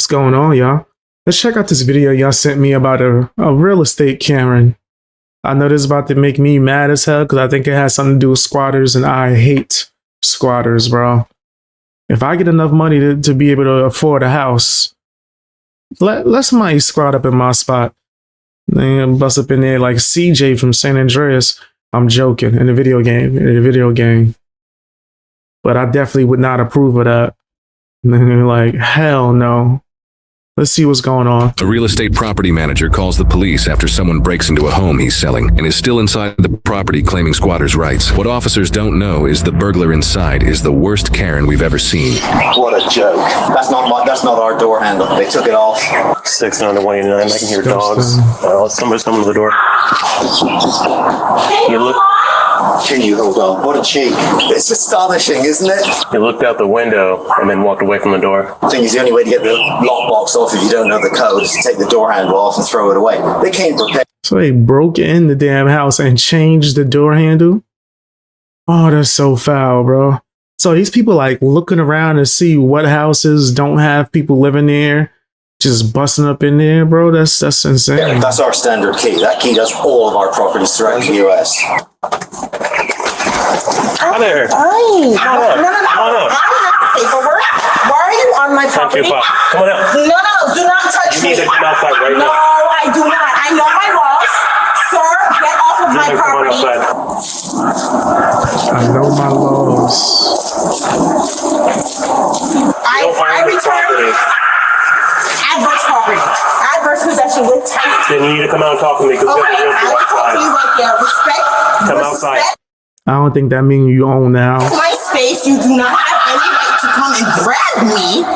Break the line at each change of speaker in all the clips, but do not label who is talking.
What's going on, y'all? Let's check out this video y'all sent me about a real estate Karen. I know this is about to make me mad as hell because I think it has something to do with squatters, and I hate squatters, bro. If I get enough money to be able to afford a house, let somebody squat up in my spot. Then bust up in there like CJ from San Andreas. I'm joking, in a video game. But I definitely would not approve of that. Like, hell no. Let's see what's going on.
A real estate property manager calls the police after someone breaks into a home he's selling and is still inside the property claiming squatters' rights. What officers don't know is the burglar inside is the worst Karen we've ever seen.
What a joke. That's not our door handle. They took it off.
69189. I can hear dogs. Somebody's coming to the door. You look.
Can you hold on? What a cheek. It's astonishing, isn't it?
He looked out the window and then walked away from the door.
I think it's the only way to get the lockbox off if you don't know the code is to take the door handle off and throw it away. They came prepared.
So they broke in the damn house and changed the door handle? Oh, that's so foul, bro. So these people like looking around to see what houses don't have people living there, just busting up in there, bro. That's insane.
Yeah, that's our standard key. That key does all of our properties throughout the US.
Hi there.
Hi.
Come on up.
I have paperwork. Why are you on my property?
Come on out.
No, do not touch me.
You need to come outside right
no,
now.
I do not. I know my laws. Sir, get off of my
Come on
property.
outside.
I know my laws.
I return adverse property. Adverse possession with tenant.
Then you need to come out and talk to me.
Okay, I will talk to you like that. Respect.
Come outside.
I don't think that means you own the house.
My space. You do not have any right to come and grab me.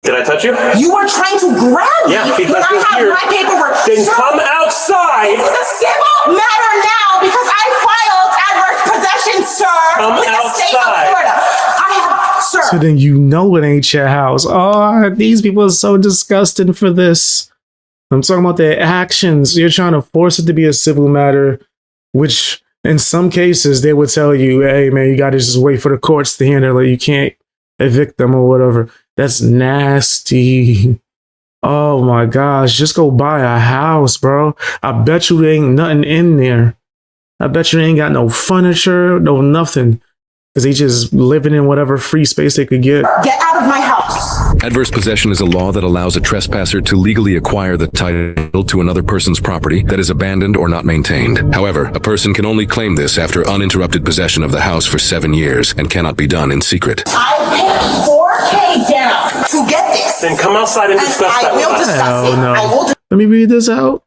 Did I touch you?
You were trying to grab me
Yeah,
when
because
I
you're
have
here.
my paperwork.
Then
Sir,
come outside.
It's a civil matter now because I filed adverse possession, sir.
Come
with the state of
outside.
Florida. Sir.
So then you know it ain't your house. Oh, these people are so disgusting for this. I'm talking about their actions. You're trying to force it to be a civil matter, which in some cases they would tell you, hey man, you gotta just wait for the courts to handle it. You can't evict them or whatever. That's nasty. Oh my gosh, just go buy a house, bro. I bet you there ain't nothing in there. I bet you they ain't got no furniture, no nothing. Because they just living in whatever free space they could get.
Get out of my house.
Adverse possession is a law that allows a trespasser to legally acquire the title to another person's property that is abandoned or not maintained. However, a person can only claim this after uninterrupted possession of the house for 7 years and cannot be done in secret.
I paid $4K down to get this.
Then come outside and discuss that
I will
with us.
discuss it.
No.
I will
Let me read this out.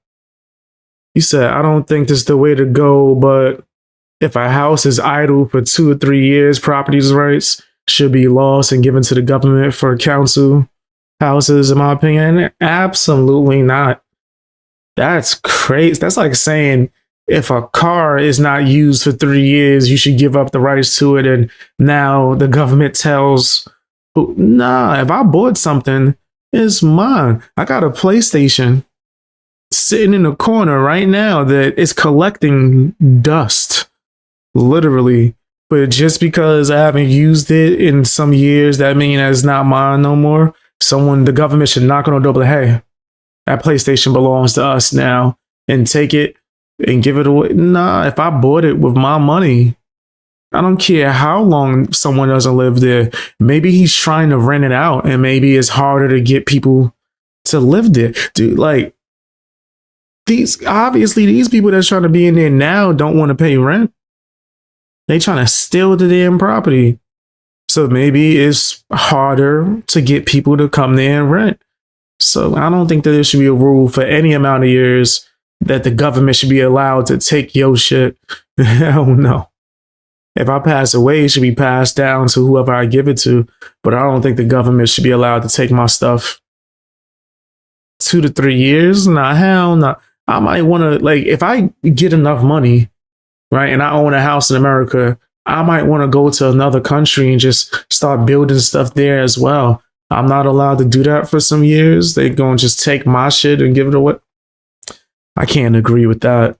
You said, I don't think this is the way to go, but if a house is idle for 2 or 3 years, property's rights should be lost and given to the government for council houses, in my opinion. Absolutely not. That's crazy. That's like saying if a car is not used for 3 years, you should give up the rights to it. And now the government tells, nah, if I bought something, it's mine. I got a PlayStation sitting in the corner right now that is collecting dust. Literally. But just because I haven't used it in some years, that means it's not mine no more. The government should knock on the door, but hey, that PlayStation belongs to us now, and take it and give it away. Nah, if I bought it with my money, I don't care how long someone doesn't live there. Maybe he's trying to rent it out, and maybe it's harder to get people to live there. Dude, like, these people that's trying to be in there now don't want to pay rent. They trying to steal the damn property. So maybe it's harder to get people to come there and rent. So I don't think that there should be a rule for any amount of years that the government should be allowed to take your shit. Hell no. If I pass away, it should be passed down to whoever I give it to. But I don't think the government should be allowed to take my stuff. 2 to 3 years? Nah, hell no. I might want to, like, if I get enough money, right, and I own a house in America, I might want to go to another country and just start building stuff there as well. I'm not allowed to do that for some years. They're going to just take my shit and give it away. I can't agree with that.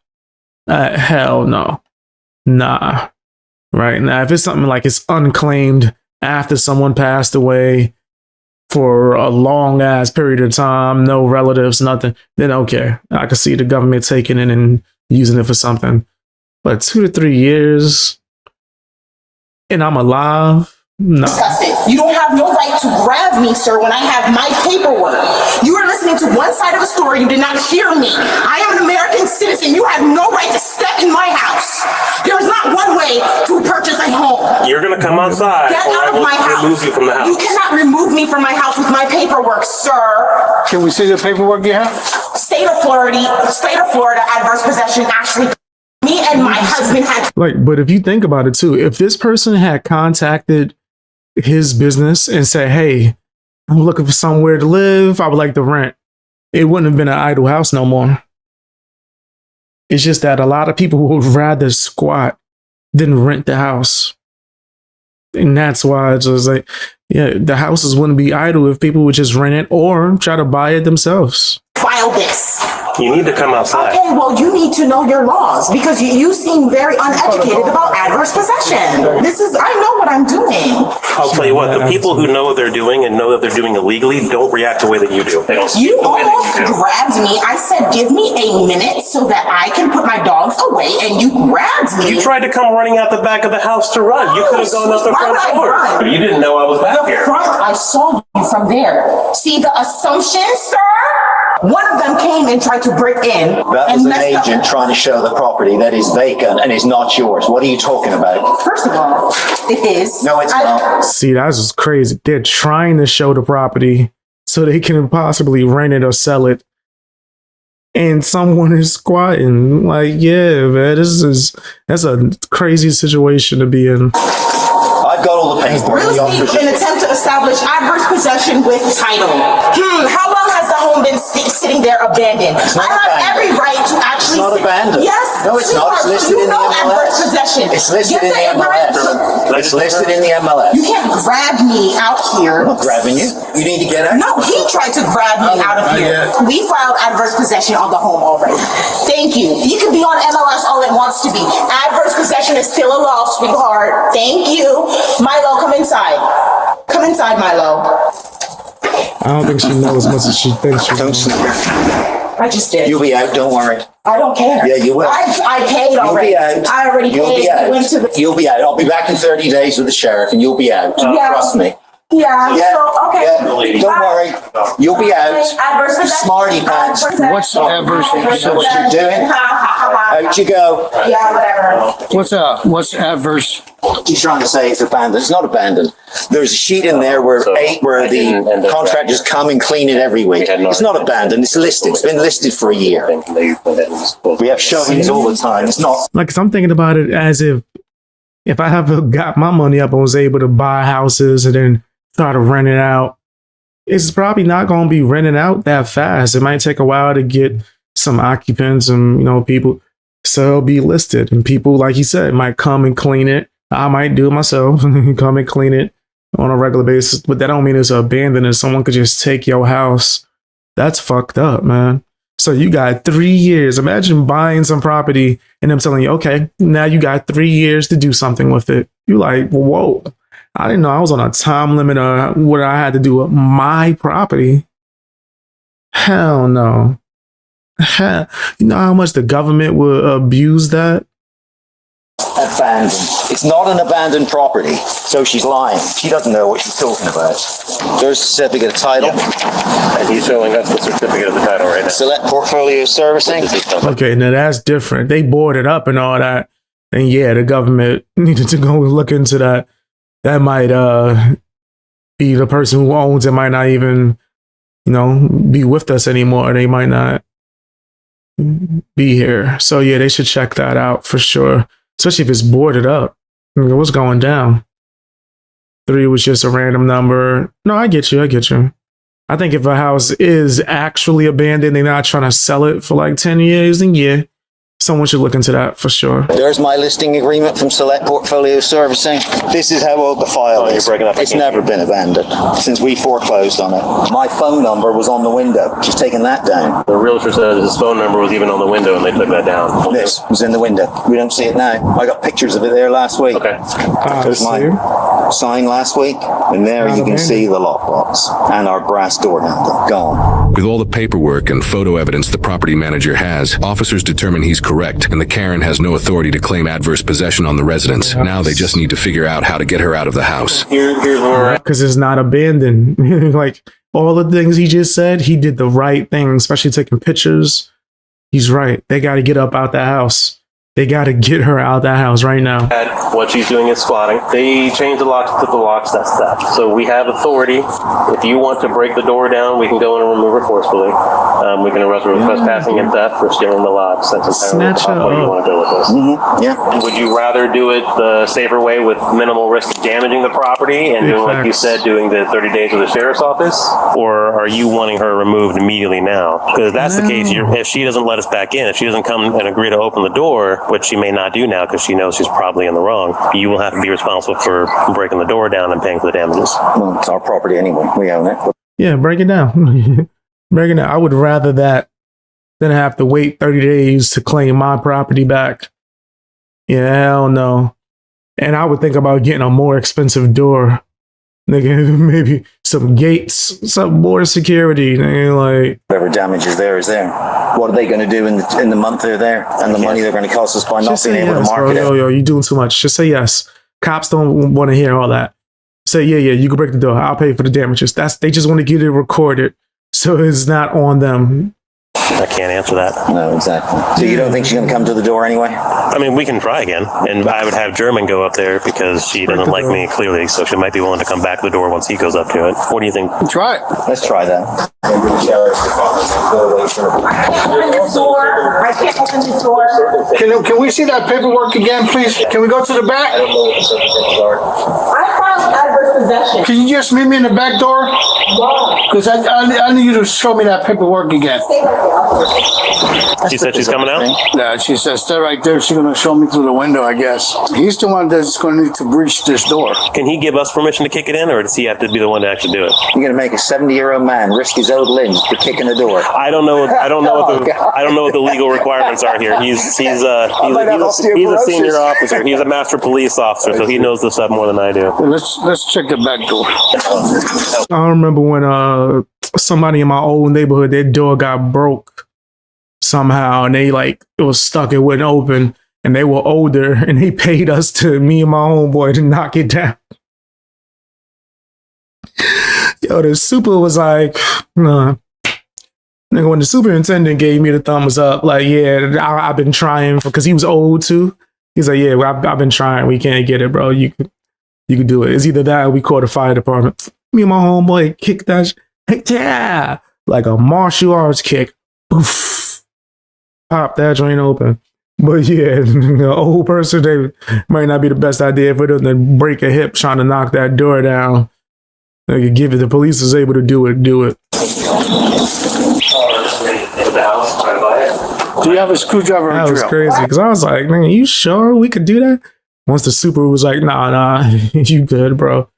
Hell no. Nah. Right now, if it's something like it's unclaimed after someone passed away, for a long ass period of time, no relatives, nothing, then okay, I could see the government taking it and using it for something. But 2 to 3 years and I'm alive? No.
Disgusted. You don't have no right to grab me, sir, when I have my paperwork. You are listening to one side of a story. You did not hear me. I am an American citizen. You have no right to step in my house. There is not one way to purchase a home.
You're going to come outside.
Get
or I
out of
will
my house.
remove you from the house.
You cannot remove me from my house with my paperwork, sir.
Can we see the paperwork you have?
State of Florida, adverse possession actually. Me and my husband had.
Like, but if you think about it too, if this person had contacted his business and said, hey, I'm looking for somewhere to live, I would like to rent, it wouldn't have been an idle house no more. It's just that a lot of people would rather squat than rent the house. And that's why it's just like, yeah, the houses wouldn't be idle if people would just rent it or try to buy it themselves.
File this.
You need to come outside.
Okay, well, you need to know your laws because you seem very uneducated about adverse possession. I know what I'm doing.
I'll tell you what, the people who know what they're doing and know that they're doing illegally don't react the way that you do. They don't
You almost grabbed me. I said, give me a minute so that I can put my dogs away, and you grabbed me.
You tried to come running out the back of the house to run. You could have gone out the
Why
front
would I
door.
run?
But you didn't know I was back
The
here.
front, I saw you from there. See the assumption, sir? One of them came and tried to break in.
That
and
is an
messed up.
agent trying to show the property that is vacant and is not yours. What are you talking about?
First of all, it is.
No, it's not.
See, that's just crazy. They're trying to show the property so they can possibly rent it or sell it. And someone is squatting. Like, yeah, man, that's a crazy situation to be in.
I've got all the paperwork.
Real estate, an attempt to establish adverse possession with title. How long has the home been sitting there abandoned? I have
abandoned.
every right to actually.
It's not abandoned.
Yes.
No, it's not. It's listed in the
adverse
MLS.
possession.
It's listed
Get
in the
ignorant-
MLS. It's listed in the MLS.
You can't grab me out here.
I'm not grabbing you. You need to get out.
No, he tried to grab me out of here. We filed adverse possession on the home already. Thank you. You can be on MLS all it wants to be. Adverse possession is still a law, sweetheart. Thank you. Milo, come inside. Come inside, Milo.
I don't think she knows as much as she thinks she
Don't
knows.
snicker.
I just did.
You'll be out. Don't worry.
I don't care.
Yeah, you will.
I paid
You'll
already.
be out.
I already
You'll
paid.
be out.
I went to the.
You'll be out. I'll be back in 30 days with the sheriff, and you'll be out.
Yeah.
Trust me.
Yeah.
Yeah.
So okay.
Yeah. Don't worry. You'll be out.
Adverse possession.
Smarty pants.
What's adverse
So what you're doing?
Ha, ha, ha, ha.
Out you go.
Yeah, whatever.
What's adverse?
He's trying to say it's abandoned. It's not abandoned. There's a sheet in there where the contractors come and clean it every week. It's not abandoned. It's listed. It's been listed for a year. We have showings all the time. It's not.
Like, 'cause I'm thinking about it as if I have got my money up and was able to buy houses and then try to rent it out, it's probably not going to be rented out that fast. It might take a while to get some occupants and, people. So it'll be listed and people, like you said, might come and clean it. I might do it myself and come and clean it on a regular basis. But that don't mean it's abandoned and someone could just take your house. That's fucked up, man. So you got 3 years. Imagine buying some property and them telling you, okay, now you got 3 years to do something with it. You're like, whoa, I didn't know I was on a time limit on what I had to do with my property. Hell no. Hell, you know how much the government would abuse that?
Abandoned. It's not an abandoned property. So she's lying. She doesn't know what she's talking about. There's a certificate of title.
And he's showing us the certificate of the title right now.
Select portfolio servicing.
Okay, now that's different. They boarded up and all that. And yeah, the government needed to go look into that. That might be the person who owns it might not even, be with us anymore. They might not be here. So yeah, they should check that out for sure. Especially if it's boarded up. What's going down? 3 was just a random number. No, I get you. I think if a house is actually abandoned, they're not trying to sell it for like 10 years, then yeah, Someone should look into that for sure.
There's my listing agreement from Select Portfolio Servicing. This is how old the file is. It's never been abandoned since we foreclosed on it. My phone number was on the window. She's taken that down.
The realtor said his phone number was even on the window and they took that down.
This was in the window. We don't see it now. I got pictures of it there last week.
Okay.
There's my sign last week, and there you can see the lockbox and our brass door handle gone.
With all the paperwork and photo evidence the property manager has, officers determine he's correct, and the Karen has no authority to claim adverse possession on the residence. Now they just need to figure out how to get her out of the house.
Here's where we're at.
Because it's not abandoned. Like all the things he just said, he did the right thing, especially taking pictures. He's right. They got to get up out that house. They got to get her out of that house right now.
What she's doing is squatting. They changed the locks, put the locks, that's theft. So we have authority. If you want to break the door down, we can go in and remove her forcefully. We can arrest her with trespassing and theft for stealing the locks. That's entirely
Snatch her
what you
up.
want to do with this.
Yeah.
Would you rather do it the safer way with minimal risk of damaging the property and doing, like you said, doing the 30 days with the sheriff's office? Or are you wanting her removed immediately now? Because if that's the case, if she doesn't let us back in, if she doesn't come and agree to open the door, which she may not do now because she knows she's probably in the wrong, you will have to be responsible for breaking the door down and paying for the damages.
Well, it's our property anyway. We own it.
Yeah, break it down. Break it down. I would rather that than have to wait 30 days to claim my property back. Yeah, hell no. And I would think about getting a more expensive door. Nigga, maybe some gates, some more security. Nigga, like
Whatever damage is there is there. What are they going to do in the month they're there and the money they're going to cost us by not
just
being
say
able to
yes, bro.
market it?
Yo, you're doing too much. Just say yes. Cops don't want to hear all that. Say, yeah, you can break the door. I'll pay for the damages. They just want to get it recorded, so it's not on them.
I can't answer that.
No, exactly. So you don't think she's going to come to the door anyway?
I mean, we can try again, and I would have German go up there because she doesn't like me, clearly, so she might be willing to come back to the door once he goes up to it. What do you think?
Try it.
Let's try that.
I can't open this door. I can't open this door.
Can we see that paperwork again, please? Can we go to the back?
I filed adverse possession.
Can you just meet me in the back door? Because I need you to show me that paperwork again.
Stay right there.
She said she's coming out?
Yeah, she says, stay right there. She's going to show me through the window, I guess. He's the one that's going to need to breach this door.
Can he give us permission to kick it in, or does he have to be the one to actually do it?
You're going to make a 70-year-old man risk his old limbs for kicking the door.
I don't know what the legal requirements are here. He's a senior officer. He's a master police officer, so he knows this stuff more than I do.
Let's check the back door.
I remember when somebody in my old neighborhood, their door got broke somehow, and it was stuck, it wouldn't open, and they were older, and they paid me and my homeboy to knock it down. Yo, the super was like, nah. Nigga, when the superintendent gave me the thumbs up, like, yeah, I've been trying, because he was old too. He's like, yeah, I've been trying. We can't get it, bro. You could do it. It's either that or we call the fire department. Me and my homeboy kicked that yeah, like a martial arts kick. Poof. Pop that joint open. But yeah, an old person, they might not be the best idea for them to break a hip trying to knock that door down. They could give it. The police is able to do it.
The house, trying to buy it.
Do you have a screwdriver or
That was
drill?
crazy because I was like, man, you sure we could do that? Once the super was like, nah, you good, bro.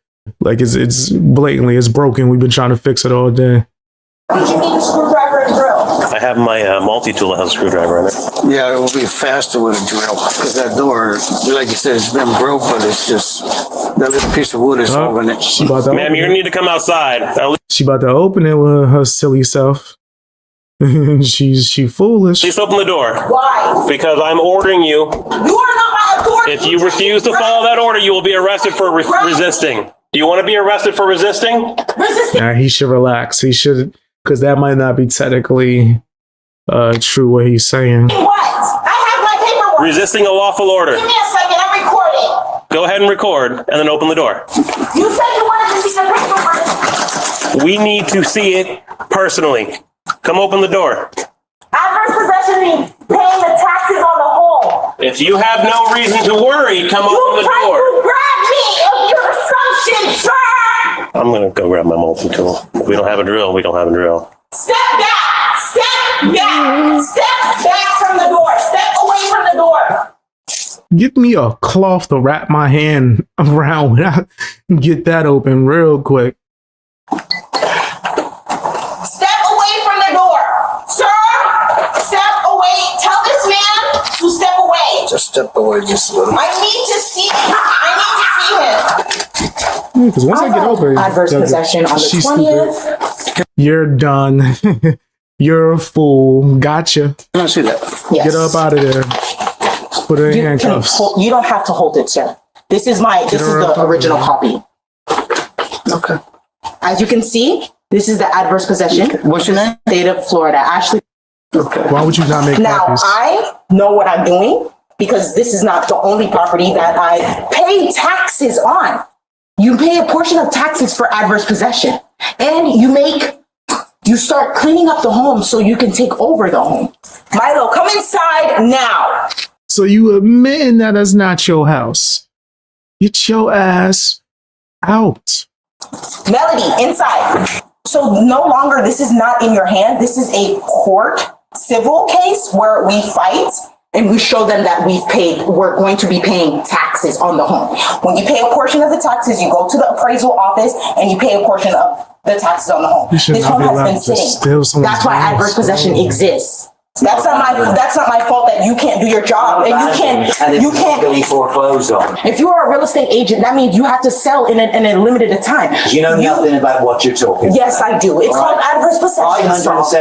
Like it's blatantly, it's broken. We've been trying to fix it all day.
Did you need a screwdriver and drill?
I have my multi-tool that has a screwdriver in it.
Yeah, it will be faster with a drill. Because that door, like you said, it's been broke, but it's just that little piece of wood is holding it.
She about to
Ma'am,
open
you're
it.
gonna need to come outside.
She about to open it with her silly self. she foolish.
Please open the door.
Why?
Because I'm ordering you.
You are not my authority.
If you refuse to follow that order, you will be arrested for resisting. Do you want to be arrested for resisting?
Resisting.
Nah, he should relax. He should, because that might not be technically true what he's saying.
What? I have my paperwork.
Resisting a lawful order.
Give me a second. I'm recording.
Go ahead and record, and then open the door.
You said you wanted to see the paperwork.
We need to see it personally. Come open the door.
Adverse possession means paying the taxes on the home.
If you have no reason to worry, come open the
You tried
door.
to grab me of your assumption, sir.
I'm gonna go grab my multi-tool. If we don't have a drill, we don't have a drill.
Step back. Step back. Step back from the door. Step away
Give me a cloth to wrap my hand around when I get that open real quick.
Step away from the door. Sir, step away. Tell this man to step away.
Just step away just a little.
I need to see him.
Because once I get open,
Adverse possession on the
she's
20th.
stupid. You're done. You're a fool. Gotcha.
I see that.
Yes.
Get up out of there. Put her in handcuffs.
You don't have to hold it, sir. This is the original copy.
Okay.
As you can see, this is the adverse possession.
What's your name?
State of Florida. Ashley.
Okay.
Why would you not make
Now,
copies?
I know what I'm doing because this is not the only property that I pay taxes on. You pay a portion of taxes for adverse possession, and you start cleaning up the home so you can take over the home. Milo, come inside now.
So you admitting that it's not your house. Get your ass out.
Melody, inside. So no longer, this is not in your hand. This is a court civil case where we fight and we show them that we're going to be paying taxes on the home. When you pay a portion of the taxes, you go to the appraisal office and you pay a portion of the taxes on the home.
You should
This
not
home
be
has
allowed
been
to
sitting.
steal someone's
That's why
house.
adverse possession exists. That's not my fault that you can't do your job and you can't.
legally foreclosed on.
If you are a real estate agent, that means you have to sell in a limited time.
You know nothing about what you're talking about.
Yes, I do. It's called adverse possession.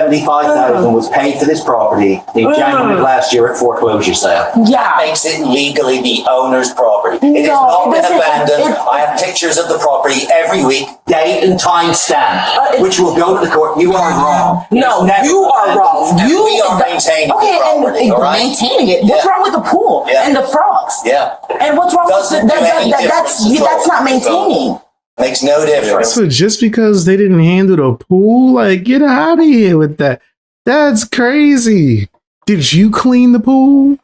$575,000 was paid for this property in January of last year at foreclosure sale.
Yeah.
Makes it legally the owner's property. It has
No,
not
it
been
doesn't.
abandoned. I have pictures of the property every week, date and time stamp, which will go to the court. You are wrong.
No,
It's never
you are
abandoned.
wrong.
And
You
we are maintaining the property.
and
all right?
maintaining it. What's
Yeah.
wrong with the pool
Yeah.
and the frogs?
Yeah.
And what's wrong
Doesn't
with
do any difference at all.
that's not maintaining.
Makes no difference.
So just because they didn't handle the pool, like, get out of here with that. That's crazy. Did you clean the pool?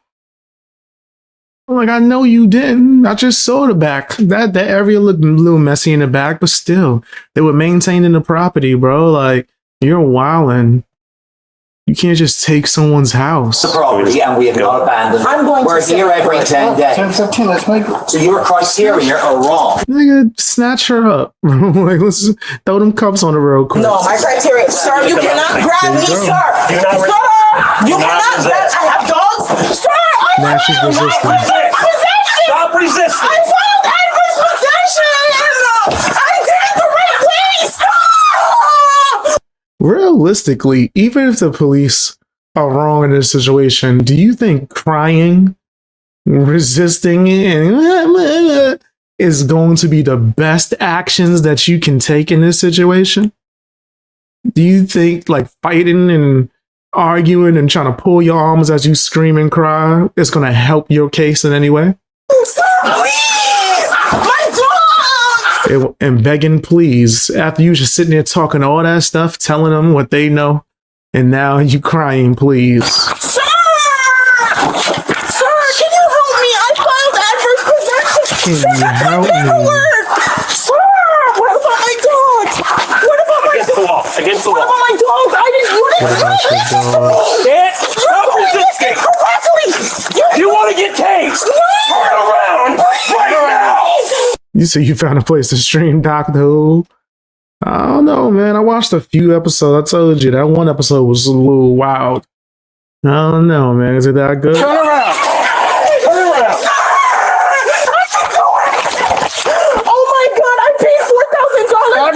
Like, I know you didn't. I just saw the back. That area looked a little messy in the back, but still, they were maintaining the property, bro. Like, you're wildin'. You can't just take someone's house.
The property, and we have not abandoned it.
I'm going to
We're
say-
here every 10 days.
10:15, let's make it.
So your criteria are wrong.
Nigga, snatch her up. Like, let's throw them cuffs on her real quick.
No, my criteria, sir. You cannot grab me,
There you go.
sir.
Do not
Sir, you
not
cannot grab.
resist.
I have dogs, sir. I
Now she's
filed
resisting.
adverse possession.
Stop resisting.
I filed adverse possession. I did it the right way. Stop.
Realistically, even if the police are wrong in this situation, do you think crying, resisting, and is going to be the best actions that you can take in this situation? Do you think like fighting and arguing and trying to pull your arms as you scream and cry is going to help your case in any way?
Sir, please. My dog.
And begging, please, after you just sitting there talking all that stuff, telling them what they know, and now you crying, please.
Sir! Sir, can you help me? I filed adverse possession.
Can you help me?
Paperwork. Sir, what about my dogs? What about my
Against the
dogs?
wall. Against the
What
wall.
about my dogs? I didn't. You didn't
What about
do
your
this to
dogs?
me.
Dad,
You
stop
did this
resisting.
incorrectly.
You want to get tased? Turn around right now.
You say you found a place to stream Doctor Who? I don't know, man. I watched a few episodes. I told you that one episode was a little wild. I don't know, man. Is it that good?
Turn around. Turn around.
Oh my God! I paid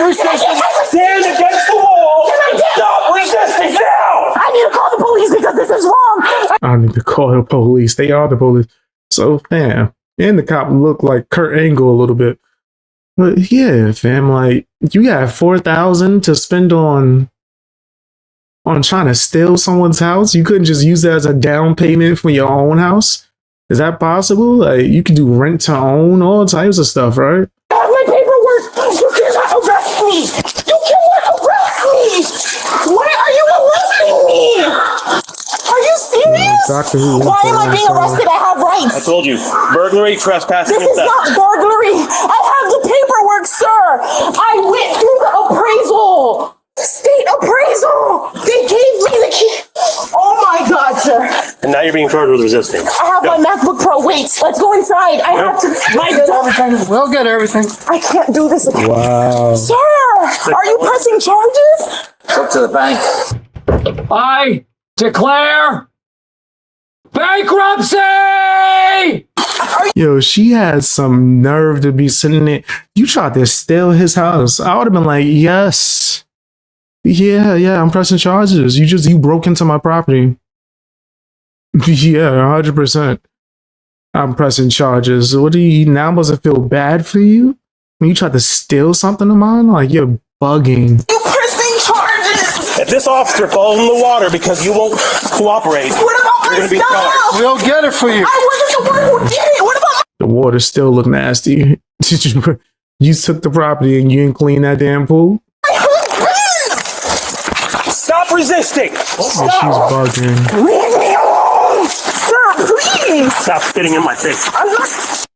$4,000.
Stand against the wall. Stop resisting now.
I need to call the police because this is wrong.
I need to call the police. They are the police. So, fam. And the cop looked like Kurt Angle a little bit. But yeah, fam, like, you got $4,000 to spend on trying to steal someone's house? You couldn't just use that as a down payment for your own house? Is that possible? Like, you could do rent to own, all types of stuff, right?
I have my paperwork. You cannot arrest me. You cannot arrest me. Why are you arresting me? Are you serious?
Doctor Who.
Why am I being arrested? I have
I
rights.
told you, burglary, trespassing,
This
and
is
theft.
not burglary. I have the paperwork, sir. I went through the appraisal. State appraisal. They gave me the key. Oh my God, sir.
And now you're being charged with resisting.
I have my MacBook Pro. Wait, let's go inside. I have to.
We'll get everything.
I can't do this.
Wow.
Sir, are you pressing charges?
Up to the bank.
I declare bankruptcy!
Yo, she had some nerve to be sitting there. You tried to steal his house. I would have been like, yes. Yeah, I'm pressing charges. You broke into my property. Yeah, 100%. I'm pressing charges. What do you now must it feel bad for you? When you tried to steal something of mine? Like you're bugging.
You pressing charges?
If this officer falls in the water because you won't cooperate,
What about
you're
my
gonna be
stuff?
charged.
We'll get it for you.
I wasn't the one who did it. What about
The water still look nasty. You took the property and you didn't clean that damn pool?
my husband?
Stop resisting.
Yeah, she's bugging.
Leave me alone! Sir, please!
Stop spitting in my face.
I'm not.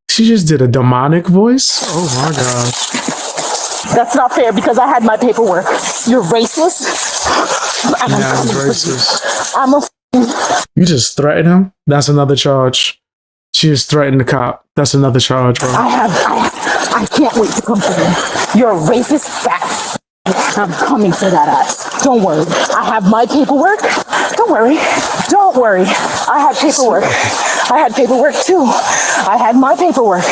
She just did a demonic voice? Oh my gosh.
That's not fair because I had my paperwork. You're racist?
Yeah, he's racist.
I'm a
You just threatened him? That's another charge. She just threatened the cop. That's another charge, bro.
I can't wait to come for you. You're a racist fat. I'm coming for that ass. Don't worry. I have my paperwork. Don't worry. Don't worry. I had paperwork. I had paperwork too. I had my paperwork.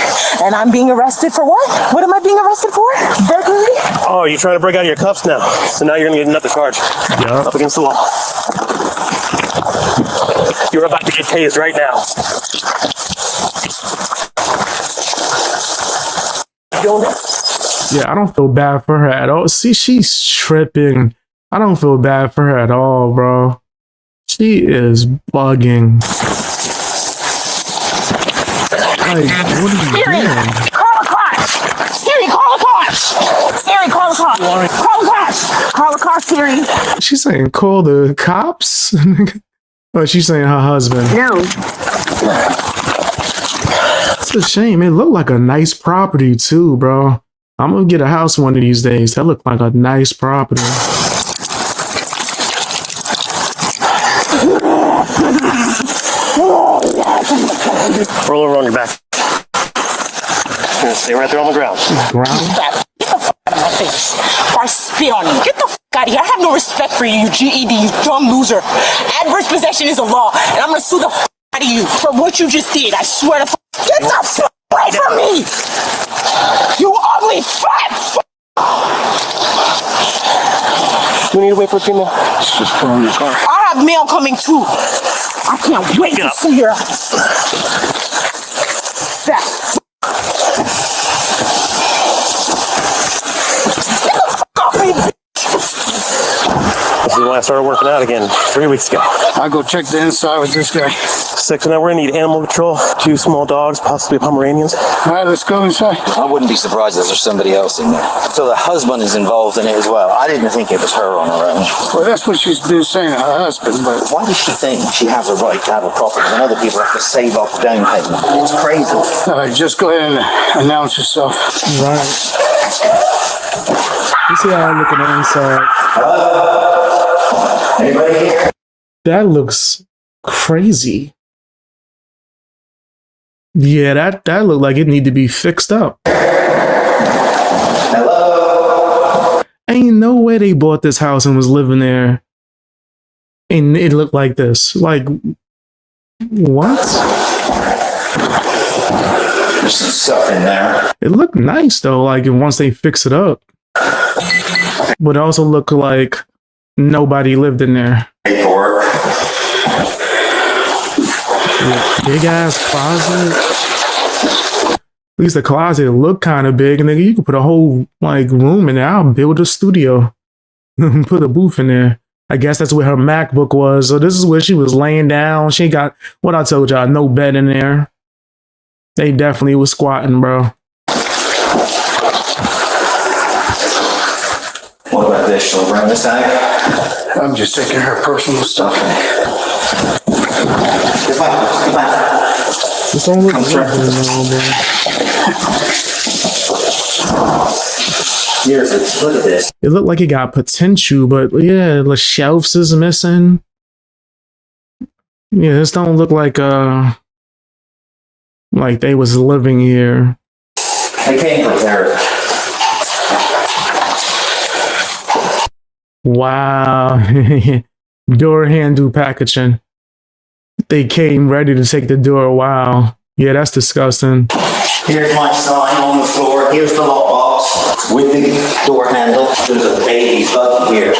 And I'm being arrested for what? What am I being arrested for? Burglary?
Oh, you're trying to break out of your cuffs now. So now you're gonna get another charge.
Yeah.
Up against the wall. You're about to get tased right now. Doing it.
Yeah, I don't feel bad for her at all. See, she's tripping. I don't feel bad for her at all, bro. She is bugging. Like, what are you
Siri,
doing?
call a cops. Siri, call a cops. Siri, call a cops. Call a cops. Call a cops, Siri.
She's saying call the cops? Oh, she's saying her husband.
No.
It's a shame. It looked like a nice property too, bro. I'm gonna get a house one of these days. That looked like a nice property.
Roll over on your back. You're gonna stay right there on the ground.
Ground?
Get the f out of my face. Or I spit on you. Get the f out of here. I have no respect for you, you GED, you dumb loser. Adverse possession is a law, and I'm gonna sue the f out of you for what you just did. I swear to f. Get the f away from me! You ugly fat f.
Do we need to wait for a female?
Just put on your car.
I have mail coming too. I can't wait to see your ass. Fat f. Get the f off me, bitch.
This is when I started working out again 3 weeks ago.
I'll go check the inside with this guy.
6 and now we're gonna need animal control. 2 small dogs, possibly Pomeranians.
All right, let's go inside.
I wouldn't be surprised if there's somebody else in there. So the husband is involved in it as well. I didn't think it was her on her own.
Well, that's what she's been saying, her husband, but
Why does she think she has a right to have a property when other people have to save up the down payment? It's crazy.
all right, just go ahead and announce yourself.
Right. You see how I look on the inside?
Anybody here?
That looks crazy. Yeah, that looked like it need to be fixed up.
Hello?
Ain't no way they bought this house and was living there and it looked like this. Like, what?
There's some stuff in there.
It looked nice though, like once they fix it up. But it also looked like nobody lived in there.
Paperwork.
Big ass closet. At least the closet looked kind of big, and then you could put a whole like room in there. I'll build a studio, put a booth in there. I guess that's where her MacBook was. So this is where she was laying down. She got what I told y'all, no bed in there. They definitely was squatting, bro.
What about this? She'll bring this out.
I'm just taking her personal stuff.
Come on.
This don't look
Come
good,
through.
bro.
Here's it. Look at this.
It looked like it got potential, but yeah, the shelves is missing. Yeah, this don't look like they was living here.
They came prepared.
Wow. Door handle packaging. They came ready to take the door. Wow. Yeah, that's disgusting.
Here's my sign on the floor. Here's the lockbox with the door handle. There's a baby's button here.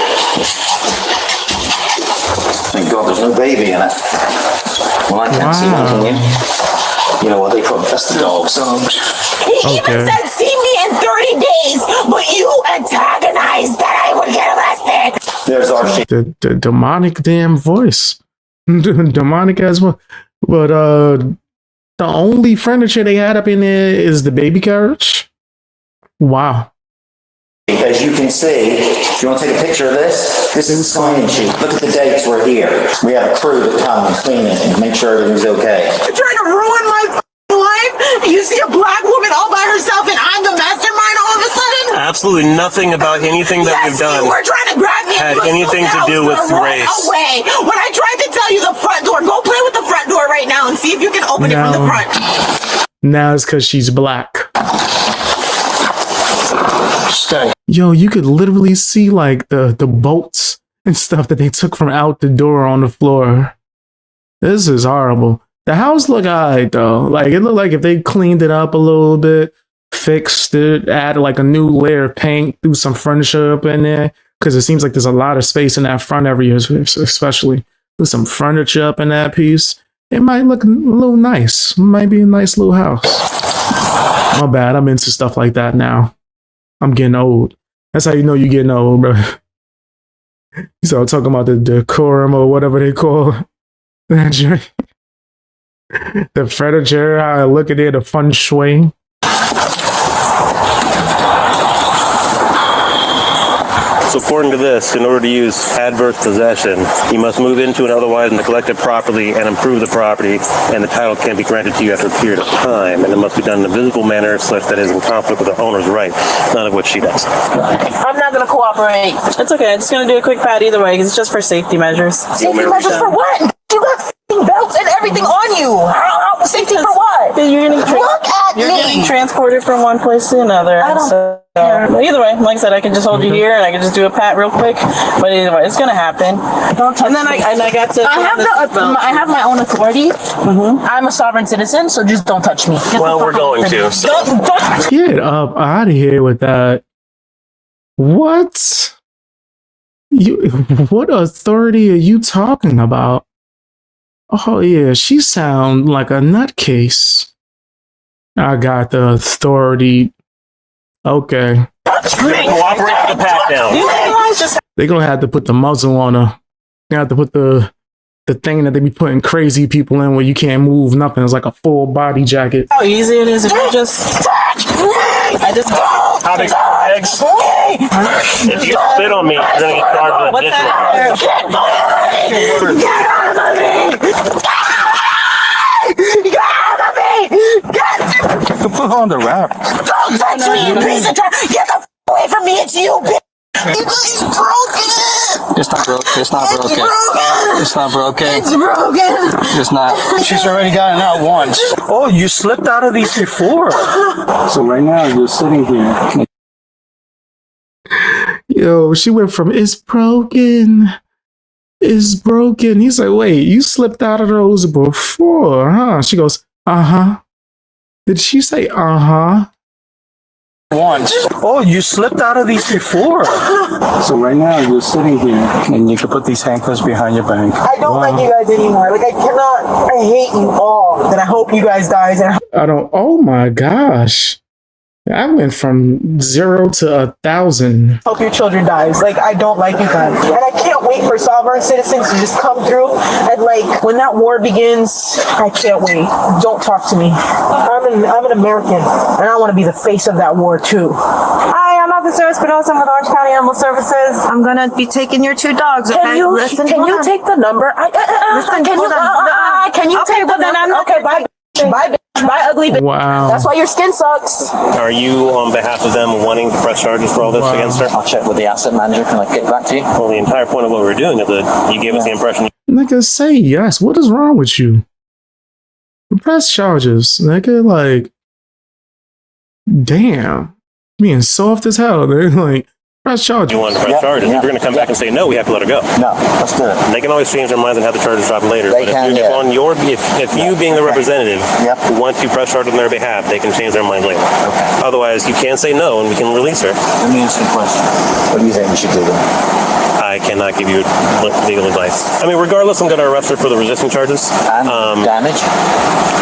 Thank God there's no baby in it. Well, I can't see one, can you? You know what they put? That's the dog.
He even said, see me in 30 days, but you antagonized that I would get arrested.
There's our shit.
The demonic damn voice. Demonic as well. But the only furniture they had up in there is the baby carriage. Wow.
As you can see, if you want to take a picture of this, this is a sign-in sheet. Look at the dates we're here. We have a crew that come and clean it and make sure everything's okay.
You're trying to ruin my life? You see a black woman all by herself and I'm the mastermind all of a sudden?
Absolutely nothing about anything that we've done
You were trying to grab me
had
and you
anything to do with race.
Away. When I tried to tell you the front door, go play with the front door right now and see if you can open it from the front.
Now it's because she's black.
Stay.
Yo, you could literally see like the bolts and stuff that they took from out the door on the floor. This is horrible. The house look alright though. Like it looked like if they cleaned it up a little bit, fixed it, added like a new layer of paint, threw some furniture up in there. Because it seems like there's a lot of space in that front area, especially with some furniture up in that piece. It might look a little nice. Might be a nice little house. My bad. I'm into stuff like that now. I'm getting old. That's how you know you're getting old, bro. You start talking about the decorum or whatever they call that joint. The furniture, how I look at it, the feng shui.
So according to this, in order to use adverse possession, you must move into and otherwise neglect it properly and improve the property, and the title can't be granted to you after a period of time, and it must be done in a visible manner such that it is in conflict with the owner's right, none of which she does.
I'm not going to cooperate. It's okay. I'm just going to do a quick pat either way because it's just for safety measures.
Safety measures for what? You got belts and everything on you. How safety for what?
You're
Look at
You're
me.
getting transported from one place to another.
I don't
care. Either way, like I said, I can just hold you here and I can just do a pat real quick. But either way, it's gonna happen.
Don't touch
and then
me.
I got to.
I have my own authority. I'm a sovereign citizen, so just don't touch me.
Well, we're going to. So.
Don't.
Get up out of here with that. What? What authority are you talking about? Oh yeah, she sound like a nutcase. I got the authority. Okay.
Cooperate with the pat down.
They're gonna have to put the muzzle on her. They have to put the thing that they be putting crazy people in where you can't move nothing. It's like a full body jacket.
How easy it is if you just.
How big eggs? If you spit on me, you're gonna get charged with additional.
Get out of me! Get out of me! Get
You put on the wrap.
Don't touch me, you piece of trash! Get the away from me! It's you, bitch! It's broken!
It's not broke. It's not
It's
broken.
broken!
It's not broken.
It's broken!
It's not. She's already gotten out once.
Oh, you slipped out of these before.
So right now you're sitting here.
Yo, she went from it's broken. It's broken. He's like, wait, you slipped out of those before, huh? She goes, uh-huh. Did she say uh-huh?
Once.
Oh, you slipped out of these before.
So right now you're sitting here and you can put these handcuffs behind your back.
I don't like you guys anymore. Like, I cannot. I hate you all. And I hope you guys die. And
I don't, oh my gosh. I went from 0 to 1,000.
hope your children dies. Like, I don't like you guys. And I can't wait for sovereign citizens to just come through. And like, when that war begins, I can't wait. Don't talk to me. I'm an American. And I want to be the face of that war too.
Hi, I'm Officer Espinosa with Orange County Animal Services. I'm gonna be taking your 2 dogs.
Can
Okay?
you
hold on.
take the number?
Listen,
Can
hold
you
on.
can you
Okay,
take the
well, then
number?
I'm-
Okay, bye. Bye, bitch. Bye, ugly bitch.
Wow.
That's why your skin sucks.
Are you, on behalf of them, wanting to press charges for all this against her?
I'll check with the asset manager. Can I get back to you?
Well, the entire point of what we were doing is that you gave us the impression.
Nigga, say yes. What is wrong with you? Press charges, nigga. Like, damn. Being soft as hell, nigga. Like, press charges.
You want to press charges. If you're going to come back and say no, we have to let her go.
No, let's do it.
They can always change their minds and have the charges dropped later.
They
But
can,
if, on your, if you being the representative want to press charges on their behalf, they can change their mind later.
Okay.
Otherwise, you can say no and we can release her.
Let me ask you a question. What do you think we should do then?
I cannot give you legal advice. I mean, regardless, I'm going to arrest her for the resisting charges.
And damage?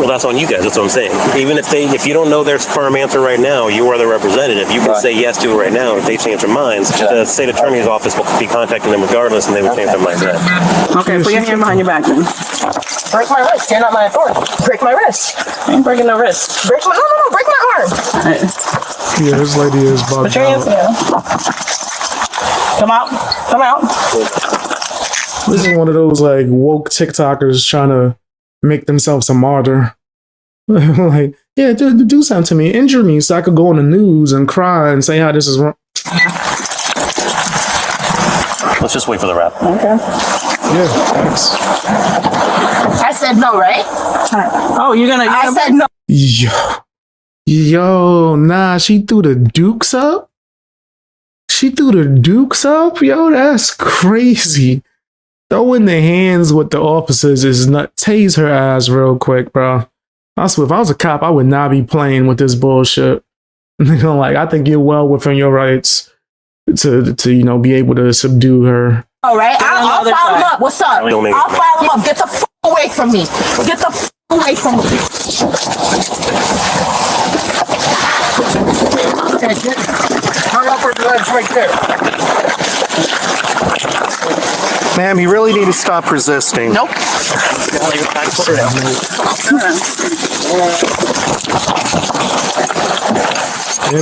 Well, that's on you guys. That's what I'm saying. Even if you don't know their firm answer right now, you are the representative. You can say yes to it right now. If they change their minds, the state attorney's office will be contacting them regardless, and they will change their minds.
Okay, put your hand behind your back then.
Break my wrist. You're not my authority. Break my wrist.
I ain't breaking no wrist.
Break my no. Break my arm.
Yeah, this lady is bugged
Put your hands
out.
down. Come out. Come out.
This is one of those like woke TikTokers trying to make themselves a martyr. Like, yeah, do something to me, injure me, so I could go on the news and cry and say how this is wrong.
Let's just wait for the wrap.
Okay.
Yeah, thanks.
I said no, right?
Oh, you're gonna.
I said no.
Yo, nah, she threw the dukes up? She threw the dukes up? Yo, that's crazy. Throwing the hands with the officers is not. Tase her ass real quick, bro. I swear, if I was a cop, I would not be playing with this bullshit. You know, like, I think you're well within your rights to be able to subdue her.
All right, I'll file him up. What's up? I'll file him up. Get the fuck away from me. Get the fuck away from me.
Okay, hurry up or the ledge right there.
Ma'am, you really need to stop resisting.
Nope.
Yeah,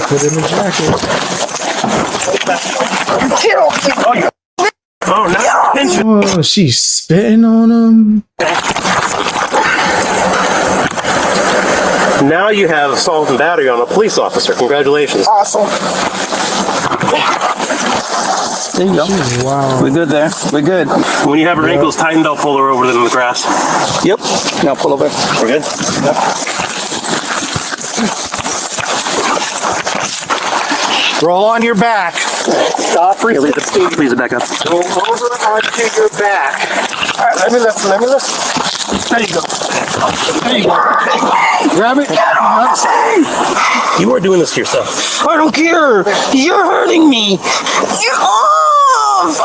put it in the jacket. Oh, she's spitting on him.
Now you have assault and battery on a police officer. Congratulations.
Awesome.
There you go.
Wow.
We're good there. We're good.
When you have her ankles tightened, I'll pull her over in the grass.
Yep. Now pull over.
We're good? Yep.
Roll on your back.
Stop breathing. Please back up.
Go over onto your back.
All right, let me lift. There you go. There you go. Grab it.
You are doing this to yourself.
I don't care. You're hurting me. Get off.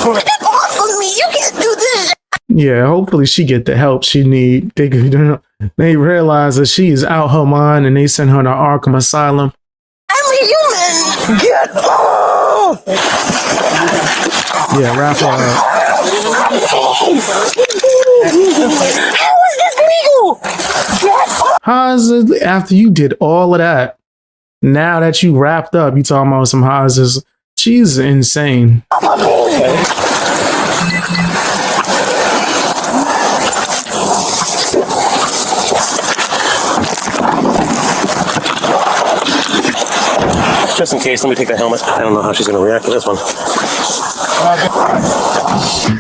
Get off of me. You can't do this.
Yeah, hopefully she get the help she need. They realize that she is out her mind and they send her to Arkham Asylum.
I'm a human. Get off.
Yeah, wrap her up.
How is this legal? Get off.
How is it after you did all of that? Now that you wrapped up, you talking about some houses? She's insane.
Just in case, let me take the helmet. I don't know how she's going to react to this one.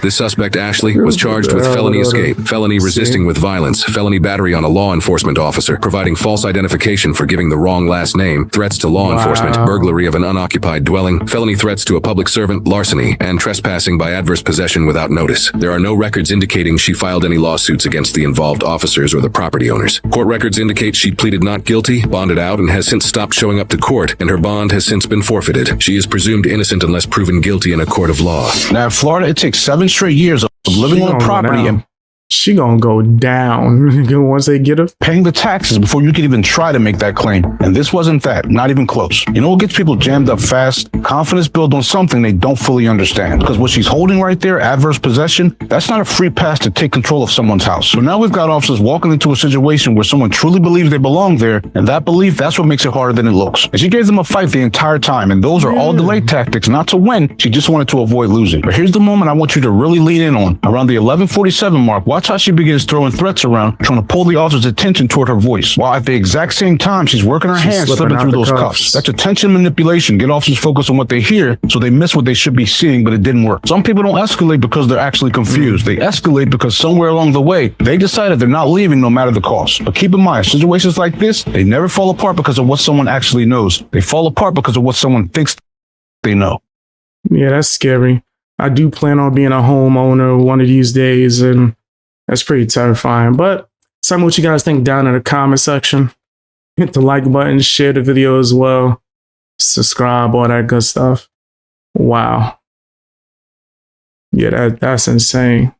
The suspect, Ashley, was charged with felony escape, felony resisting with violence, felony battery on a law enforcement officer, providing false identification for giving the wrong last name, threats to law enforcement, burglary of an unoccupied dwelling, felony threats to a public servant, larceny, and trespassing by adverse possession without notice. There are no records indicating she filed any lawsuits against the involved officers or the property owners. Court records indicate she pleaded not guilty, bonded out, and has since stopped showing up to court, and her bond has since been forfeited. She is presumed innocent unless proven guilty in a court of law.
Now, in Florida, it takes 7 straight years of living on the property and
she gonna go down once they get her.
paying the taxes before you can even try to make that claim. And this wasn't that, not even close. You know what gets people jammed up fast? Confidence built on something they don't fully understand. Because what she's holding right there, adverse possession, that's not a free pass to take control of someone's house. So now we've got officers walking into a situation where someone truly believes they belong there, and that belief, that's what makes it harder than it looks. And she gave them a fight the entire time, and those are all delay tactics, not to win. She just wanted to avoid losing. But here's the moment I want you to really lean in on. Around the 11:47 mark, watch Watch how she begins throwing threats around, trying to pull the officer's attention toward her voice, while at the exact same time she's working her hands slipping through those cuffs. That's attention manipulation. Get officers focused on what they hear so they miss what they should be seeing, but it didn't work. Some people don't escalate because they're actually confused. They escalate because somewhere along the way, they decided they're not leaving no matter the cost. But keep in mind, situations like this, they never fall apart because of what someone actually knows. They fall apart because of what someone thinks they know.
Yeah, that's scary. I do plan on being a homeowner one of these days, and that's pretty terrifying. But tell me what you guys think down in the comment section. Hit the like button, share the video as well, subscribe, all that good stuff. Wow. Yeah, that's insane.